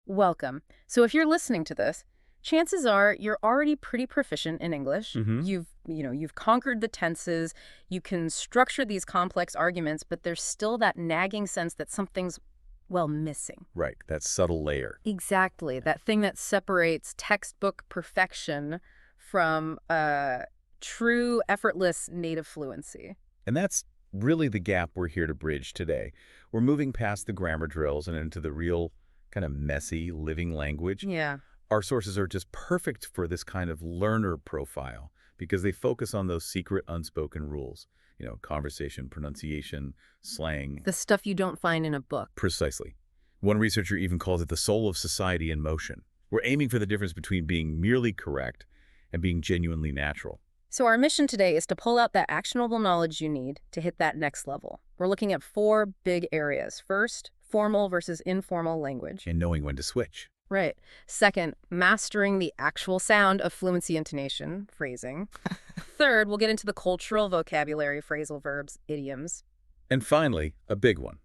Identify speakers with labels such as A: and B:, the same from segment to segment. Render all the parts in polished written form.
A: Welcome. So if you're listening to this, chances are you're already pretty proficient in English.
B: Hmm.
A: You've conquered the tenses, you can structure these complex arguments, but there's still that nagging sense that something's, well, missing.
B: Right, that subtle layer.
A: Exactly. That thing that separates textbook perfection from true, effortless native fluency.
B: And that's really the gap we're here to bridge today. We're moving past the grammar drills and into the real kind of messy living language.
A: Yeah.
B: Our sources are just perfect for this kind of learner profile because they focus on those secret unspoken rules. Conversation, pronunciation, slang.
A: The stuff you don't find in a book.
B: Precisely. One researcher even calls it the soul of society in motion. We're aiming for the difference between being merely correct and being genuinely natural.
A: So our mission today is to pull out that actionable knowledge you need to hit that next level. We're looking at four big areas. First, formal versus informal language.
B: And knowing when to switch.
A: Right. Second, mastering the actual sound of fluency intonation, phrasing. Third, we'll get into the cultural vocabulary, phrasal verbs, idioms.
B: And finally, a big one.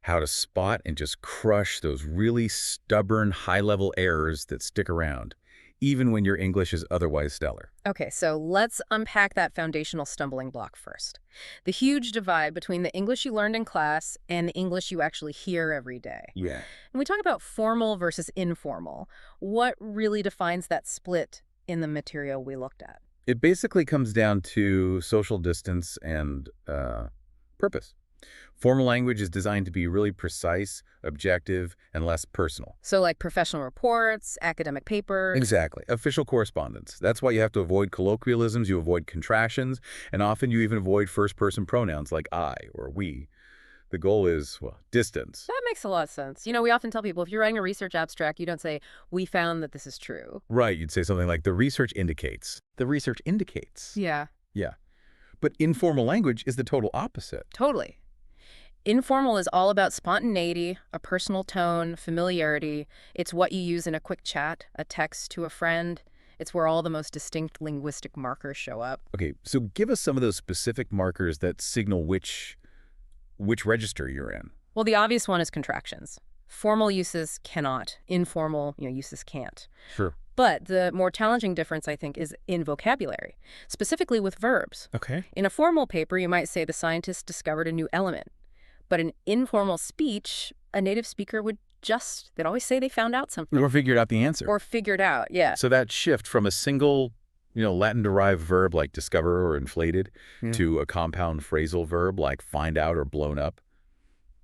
B: How to spot and just crush those really stubborn, high-level errors that stick around, even when your English is otherwise stellar.
A: Okay, so let's unpack that foundational stumbling block first. The huge divide between the English you learned in class and the English you actually hear every day.
B: Yeah.
A: When we talk about formal versus informal, what really defines that split in the material we looked at?
B: It basically comes down to social distance and purpose. Formal language is designed to be really precise, objective, and less personal.
A: So like professional reports, academic papers.
B: Exactly. Official correspondence. That's why you have to avoid colloquialisms, you avoid contractions, and often you even avoid first-person pronouns like I or we. The goal is, well, distance.
A: That makes a lot of sense. We often tell people if you're writing a research abstract, you don't say, we found that this is true.
B: Right, you'd say something like, the research indicates. The research indicates.
A: Yeah,
B: Yeah. But informal language is the total opposite.
A: totally. Informal is all about spontaneity, a personal tone, familiarity. It's what you use in a quick chat, a text to a friend. It's where all the most distinct linguistic markers show up.
B: Okay, so give us some of those specific markers that signal which register you're in.
A: Well, the obvious one is contractions. Formal uses cannot. Informal, uses can't.
B: Sure.
A: But the more challenging difference, I think, is in vocabulary, specifically with verbs.
B: Okay.
A: In a formal paper, you might say the scientists discovered a new element. But in informal speech, a native speaker they'd always say they found out something.
B: Or figured out the answer.
A: Or figured out, yeah.
B: So that shift from a single, Latin-derived verb like discover or inflated to a compound phrasal verb like find out or blown up,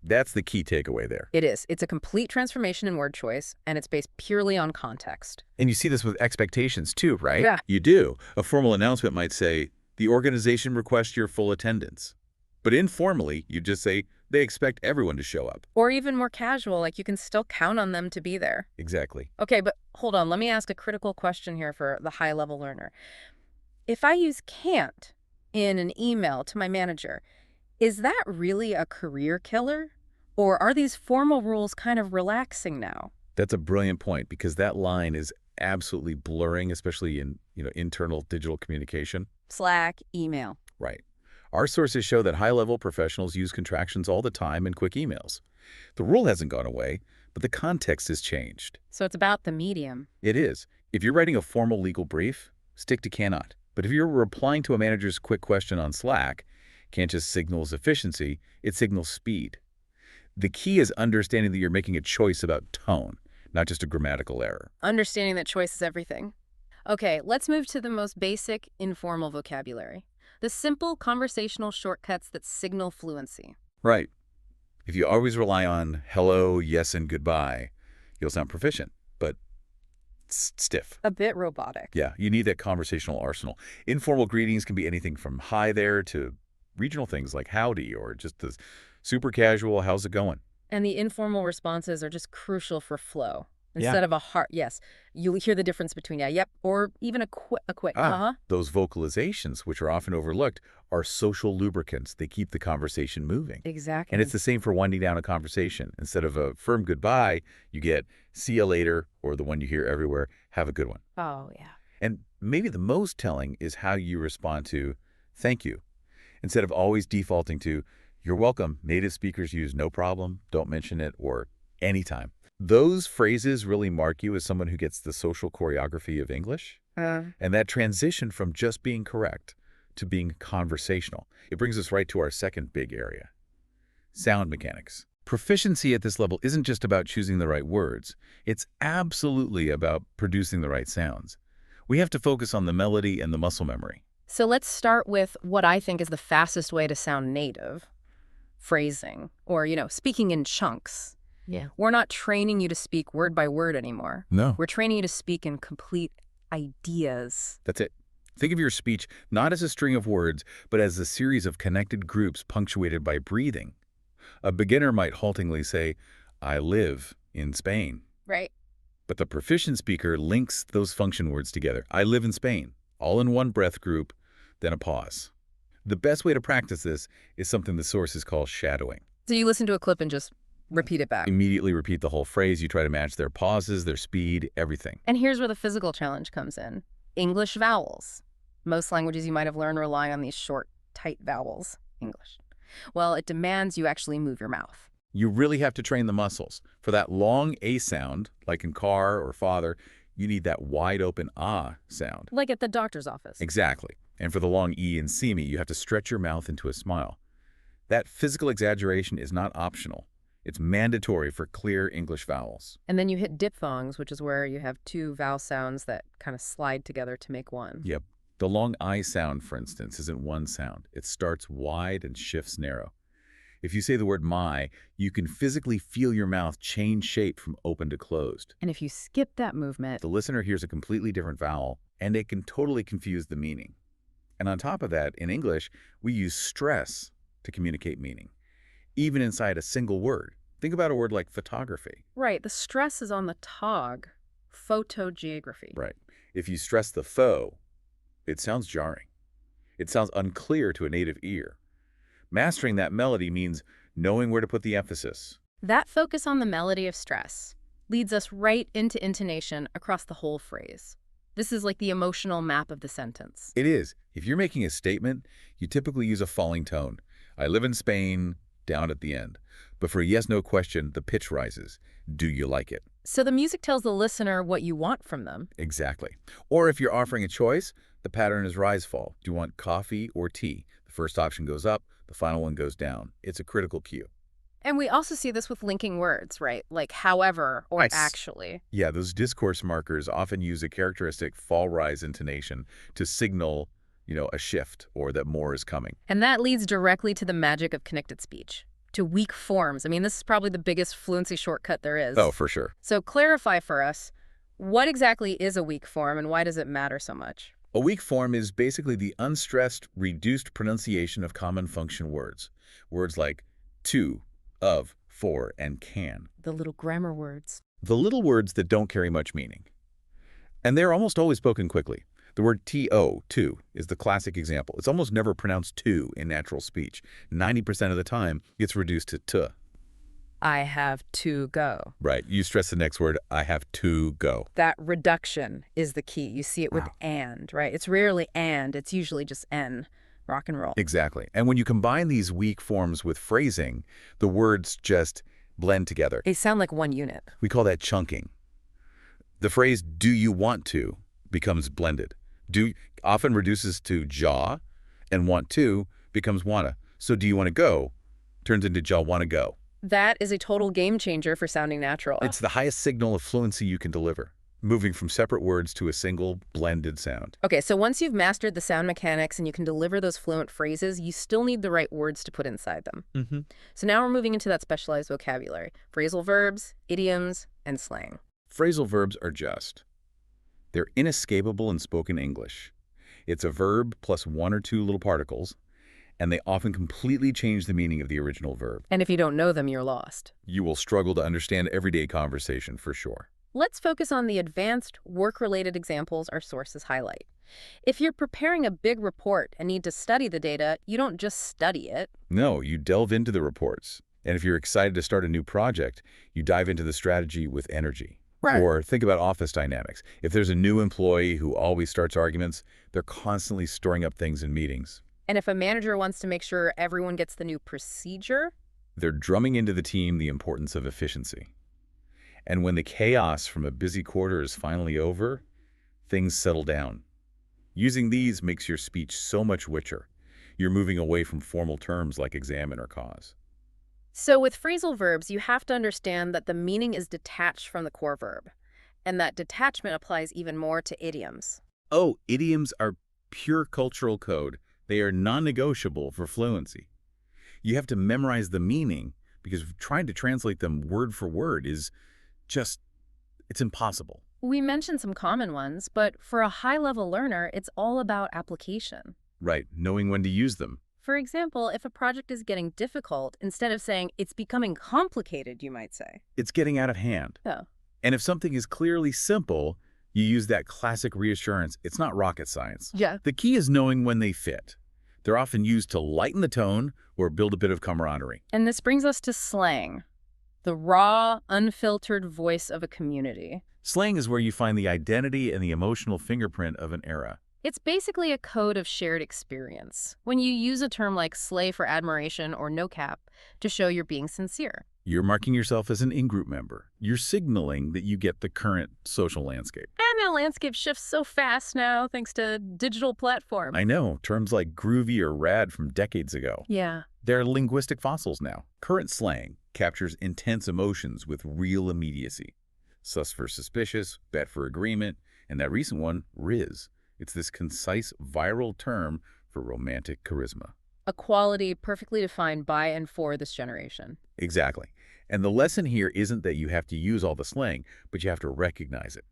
B: that's the key takeaway there.
A: It is. It's a complete transformation in word choice, and it's based purely on context.
B: And you see this with expectations too, right?
A: Yeah.
B: You do. A formal announcement might say, the organization requests your full attendance. But informally, you just say, they expect everyone to show up.
A: Or even more casual, like you can still count on them to be there.
B: Exactly.
A: Okay, but hold on. Let me ask a critical question here for the high-level learner. If I use can't in an email to my manager, is that really a career killer? Or are these formal rules kind of relaxing now?
B: That's a brilliant point because that line is absolutely blurring, especially in, internal digital communication.
A: Slack, email.
B: Right. Our sources show that high-level professionals use contractions all the time in quick emails. The rule hasn't gone away, but the context has changed.
A: So it's about the medium.
B: It is. If you're writing a formal legal brief, stick to cannot. But if you're replying to a manager's quick question on Slack, can't just signals efficiency, it signals speed. The key is understanding that you're making a choice about tone, not just a grammatical error.
A: Understanding that choice is everything. Okay, let's move to the most basic informal vocabulary. The simple conversational shortcuts that signal fluency.
B: Right. If you always rely on hello, yes, and goodbye, you'll sound proficient, but stiff.
A: A bit robotic.
B: Yeah, you need that conversational arsenal. Informal greetings can be anything from hi there to regional things like howdy or just the super casual, how's it going?
A: And the informal responses are just crucial for flow.
B: Yeah.
A: Instead of a hard yes, you'll hear the difference between yeah, yep, or even a quick
B: Those vocalizations, which are often overlooked, are social lubricants. They keep the conversation moving.
A: Exactly.
B: And it's the same for winding down a conversation. Instead of a firm goodbye, you get see you later, or the one you hear everywhere, have a good one.
A: Oh, yeah.
B: And maybe the most telling is how you respond to thank you. Instead of always defaulting to you're welcome, native speakers use no problem, don't mention it, or anytime. Those phrases really mark you as someone who gets the social choreography of English. And that transition from just being correct to being conversational, it brings us right to our second big area, sound mechanics. Proficiency at this level isn't just about choosing the right words. It's absolutely about producing the right sounds. We have to focus on the melody and the muscle memory.
A: So let's start with what I think is the fastest way to sound native, phrasing, or, speaking in chunks.
C: Yeah.
A: We're not training you to speak word by word anymore.
B: No.
A: We're training you to speak in complete ideas.
B: That's it. Think of your speech not as a string of words, but as a series of connected groups punctuated by breathing. A beginner might haltingly say, I live in Spain.
A: Right.
B: But the proficient speaker links those function words together. I live in Spain, all in one breath group, then a pause. The best way to practice this is something the sources call shadowing.
A: So you listen to a clip and just repeat it back.
B: Immediately repeat the whole phrase. You try to match their pauses, their speed, everything.
A: And here's where the physical challenge comes in. English vowels. Most languages you might have learned rely on these short, tight vowels. English. Well, it demands you actually move your mouth.
B: You really have to train the muscles. For that long A sound, like in car or father, you need that wide open ah sound.
A: Like at the doctor's office.
B: Exactly. And for the long E in see me, you have to stretch your mouth into a smile. That physical exaggeration is not optional. It's mandatory for clear English vowels.
A: And then you hit diphthongs, which is where you have two vowel sounds that kind of slide together to make one.
B: Yep. The long I sound, for instance, isn't one sound. It starts wide and shifts narrow. If you say the word my, you can physically feel your mouth change shape from open to closed.
A: And if you skip that movement,
B: The listener hears a completely different vowel, and it can totally confuse the meaning. And on top of that, in English, we use stress to communicate meaning, even inside a single word. Think about a word like photography.
A: right, the stress is on the tog, photogeography.
B: Right. If you stress the faux, it sounds jarring. It sounds unclear to a native ear. Mastering that melody means knowing where to put the emphasis.
A: That focus on the melody of stress leads us right into intonation across the whole phrase. This is like the emotional map of the sentence.
B: It is. If you're making a statement, you typically use a falling tone. I live in Spain, down at the end. But for a yes-no question, the pitch rises. Do you like it?
A: So the music tells the listener what you want from them.
B: Exactly. Or if you're offering a choice, the pattern is rise-fall. Do you want coffee or tea? The first option goes up, the final one goes down. It's a critical cue.
A: And we also see this with linking words, right? Like however or
B: Nice.
A: actually.
B: Yeah, those discourse markers often use a characteristic fall-rise intonation to signal, a shift or that more is coming.
A: And that leads directly to the magic of connected speech, to weak forms. I mean, this is probably the biggest fluency shortcut there is.
B: Oh, for sure.
A: So clarify for us, what exactly is a weak form and why does it matter so much?
B: A weak form is basically the unstressed, reduced pronunciation of common function words. Words like to, of, for, and can.
A: The little grammar words.
B: The little words that don't carry much meaning. And they're almost always spoken quickly. The word to, is the classic example. It's almost never pronounced to in natural speech. 90% of the time, it's reduced to.
A: I have to go.
B: Right. You stress the next word, I have to go.
A: That reduction is the key. You see it with and, right? It's rarely and, it's usually just n. Rock and roll.
B: Exactly. And when you combine these weak forms with phrasing, the words just blend together.
A: They sound like one unit.
B: We call that chunking. The phrase, do you want to, becomes blended. Do often reduces to jaw, and want to becomes wanna. So do you want to go turns into jaw wanna go.
A: That is a total game changer for sounding natural.
B: It's the highest signal of fluency you can deliver, moving from separate words to a single blended sound.
A: Okay, so once you've mastered the sound mechanics and you can deliver those fluent phrases, you still need the right words to put inside them. So now we're moving into that specialized vocabulary, phrasal verbs, idioms, and slang.
B: Phrasal verbs are they're inescapable in spoken English. It's a verb plus one or two little particles, and they often completely change the meaning of the original verb.
A: And if you don't know them, you're lost.
B: You will struggle to understand everyday conversation for sure.
A: Let's focus on the advanced, work-related examples our sources highlight. If you're preparing a big report and need to study the data, you don't just study it.
B: No, you delve into the reports. And if you're excited to start a new project, you dive into the strategy with energy.
A: Right.
B: Or think about office dynamics. If there's a new employee who always starts arguments, they're constantly storing up things in meetings.
A: And if a manager wants to make sure everyone gets the new procedure,
B: They're drumming into the team the importance of efficiency. And when the chaos from a busy quarter is finally over, things settle down. Using these makes your speech so much richer. You're moving away from formal terms like examine or cause.
A: So with phrasal verbs, you have to understand that the meaning is detached from the core verb, and that detachment applies even more to idioms.
B: Oh, idioms are pure cultural code. They are non-negotiable for fluency. You have to memorize the meaning because trying to translate them word for word is just, it's impossible.
A: We mentioned some common ones, but for a high-level learner, it's all about application.
B: Right, knowing when to use them.
A: For example, if a project is getting difficult, instead of saying, it's becoming complicated, you might say.
B: It's getting out of hand.
A: Oh.
B: And if something is clearly simple, you use that classic reassurance. It's not rocket science.
A: Yeah.
B: The key is knowing when they fit. They're often used to lighten the tone or build a bit of camaraderie.
A: And this brings us to slang, the raw, unfiltered voice of a community.
B: Slang is where you find the identity and the emotional fingerprint of an era.
A: It's basically a code of shared experience. When you use a term like slay for admiration or no cap to show you're being sincere.
B: You're marking yourself as an in-group member. You're signaling that you get the current social landscape.
A: And the landscape shifts so fast now thanks to digital platforms.
B: I know, terms like groovy or rad from decades ago.
A: Yeah.
B: They're linguistic fossils now. Current slang captures intense emotions with real immediacy. Sus for suspicious, bet for agreement, and that recent one, riz. It's this concise, viral term for romantic charisma.
A: A quality perfectly defined by and for this generation.
B: Exactly. And the lesson here isn't that you have to use all the slang, but you have to recognize it.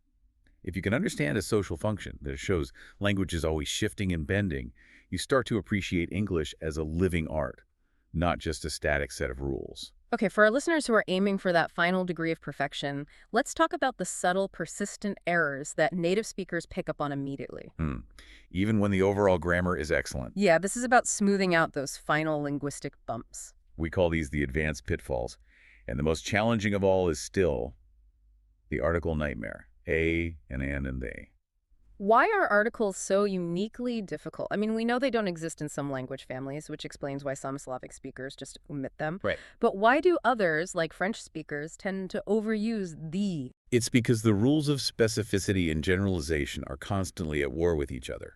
B: If you can understand a social function that shows language is always shifting and bending, you start to appreciate English as a living art, not just a static set of rules.
A: Okay, for our listeners who are aiming for that final degree of perfection, let's talk about the subtle, persistent errors that native speakers pick up on immediately.
B: Even when the overall grammar is excellent.
A: Yeah, this is about smoothing out those final linguistic bumps.
B: We call these the advanced pitfalls. And the most challenging of all is still the article nightmare. A and an and they.
A: Why are articles so uniquely difficult? I mean, we know they don't exist in some language families, which explains why some Slavic speakers just omit them.
B: Right.
A: But why do others, like French speakers, tend to overuse the?
B: It's because the rules of specificity and generalization are constantly at war with each other.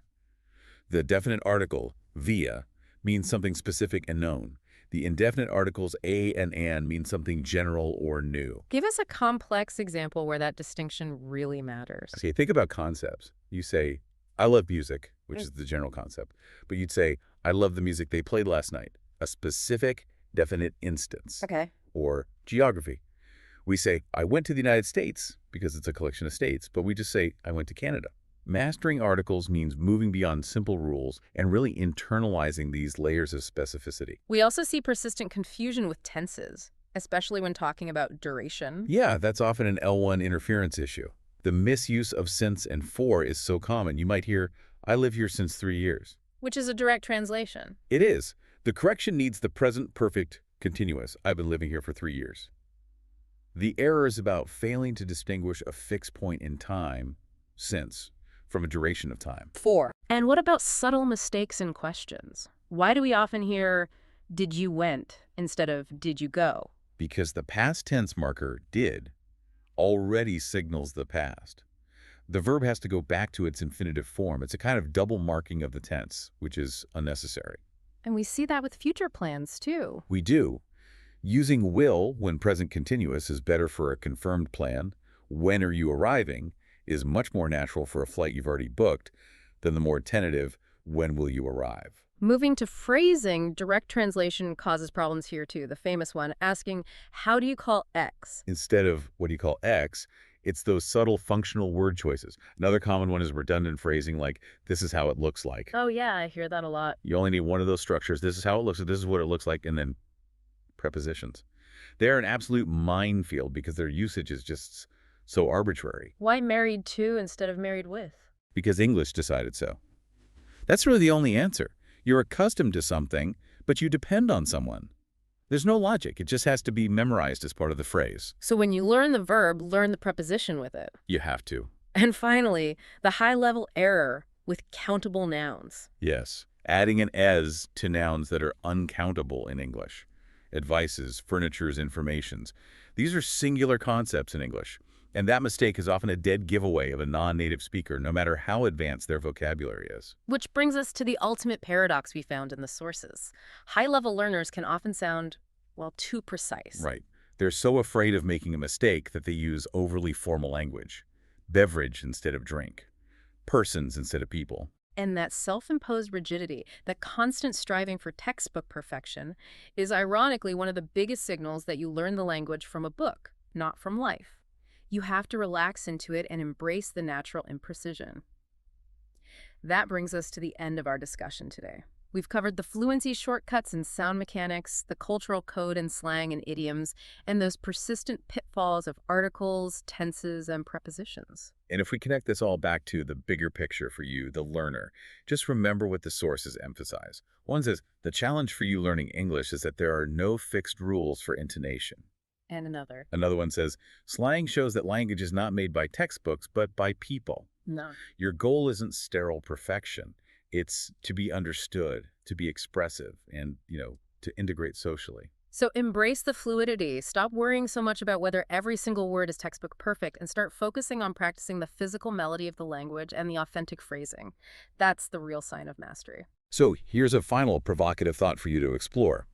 B: The definite article, via, means something specific and known. The indefinite articles a and an mean something general or new.
A: Give us a complex example where that distinction really matters.
B: Okay, think about concepts. You say, I love music, which is the general concept. But you'd say, I love the music they played last night. A specific, definite instance.
A: Okay.
B: Or geography. We say, I went to the United States because it's a collection of states, but we just say, I went to Canada. Mastering articles means moving beyond simple rules and really internalizing these layers of specificity.
A: We also see persistent confusion with tenses, especially when talking about duration.
B: Yeah, that's often an L1 interference issue. The misuse of since and for is so common. You might hear, I live here since 3 years.
A: Which is a direct translation.
B: It is. The correction needs the present perfect continuous. I've been living here for 3 years. The error is about failing to distinguish a fixed point in time, since, from a duration of time.
A: For. And what about subtle mistakes in questions? Why do we often hear, did you went, instead of did you go?
B: Because the past tense marker, did, already signals the past. The verb has to go back to its infinitive form. It's a kind of double marking of the tense, which is unnecessary.
A: And we see that with future plans, too.
B: We do. Using will when present continuous is better for a confirmed plan. When are you arriving is much more natural for a flight you've already booked than the more tentative, when will you arrive?
A: Moving to phrasing, direct translation causes problems here too. The famous one, asking, how do you call X?
B: Instead of what do you call X, it's those subtle functional word choices. Another common one is redundant phrasing like, this is how it looks like.
A: Oh yeah, I hear that a lot.
B: You only need one of those structures. This is how it looks, this is what it looks like, and then prepositions. They're an absolute minefield because their usage is just so arbitrary.
A: Why married to instead of married with?
B: Because English decided so. That's really the only answer. You're accustomed to something, but you depend on someone. There's no logic. It just has to be memorized as part of the phrase.
A: So when you learn the verb, learn the preposition with it.
B: You have to.
A: And finally, the high-level error with countable nouns.
B: Yes. Adding an as to nouns that are uncountable in English. Advices, furnitures, informations. These are singular concepts in English, and that mistake is often a dead giveaway of a non-native speaker, no matter how advanced their vocabulary is.
A: Which brings us to the ultimate paradox we found in the sources. High-level learners can often sound, well, too precise.
B: Right. They're so afraid of making a mistake that they use overly formal language. Beverage instead of drink. Persons instead of people.
A: And that self-imposed rigidity, that constant striving for textbook perfection, is ironically one of the biggest signals that you learn the language from a book, not from life. You have to relax into it and embrace the natural imprecision. That brings us to the end of our discussion today. We've covered the fluency shortcuts and sound mechanics, the cultural code and slang and idioms, and those persistent pitfalls of articles, tenses, and prepositions.
B: And if we connect this all back to the bigger picture for you, the learner, just remember what the sources emphasize. One says, the challenge for you learning English is that there are no fixed rules for intonation.
A: And another.
B: Another one says, slang shows that language is not made by textbooks, but by people.
A: No.
B: Your goal isn't sterile perfection. It's to be understood, to be expressive, and, to integrate socially.
A: So embrace the fluidity. Stop worrying so much about whether every single word is textbook perfect and start focusing on practicing the physical melody of the language and the authentic phrasing. That's the real sign of mastery.
B: So here's a final provocative thought for you to explore.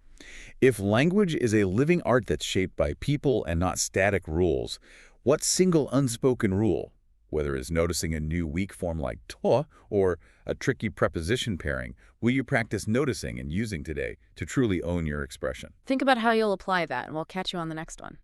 B: If language is a living art that's shaped by people and not static rules, what single unspoken rule, whether it's noticing a new weak form like to or a tricky preposition pairing, will you practice noticing and using today to truly own your expression?
A: Think about how you'll apply that, and we'll catch you on the next one.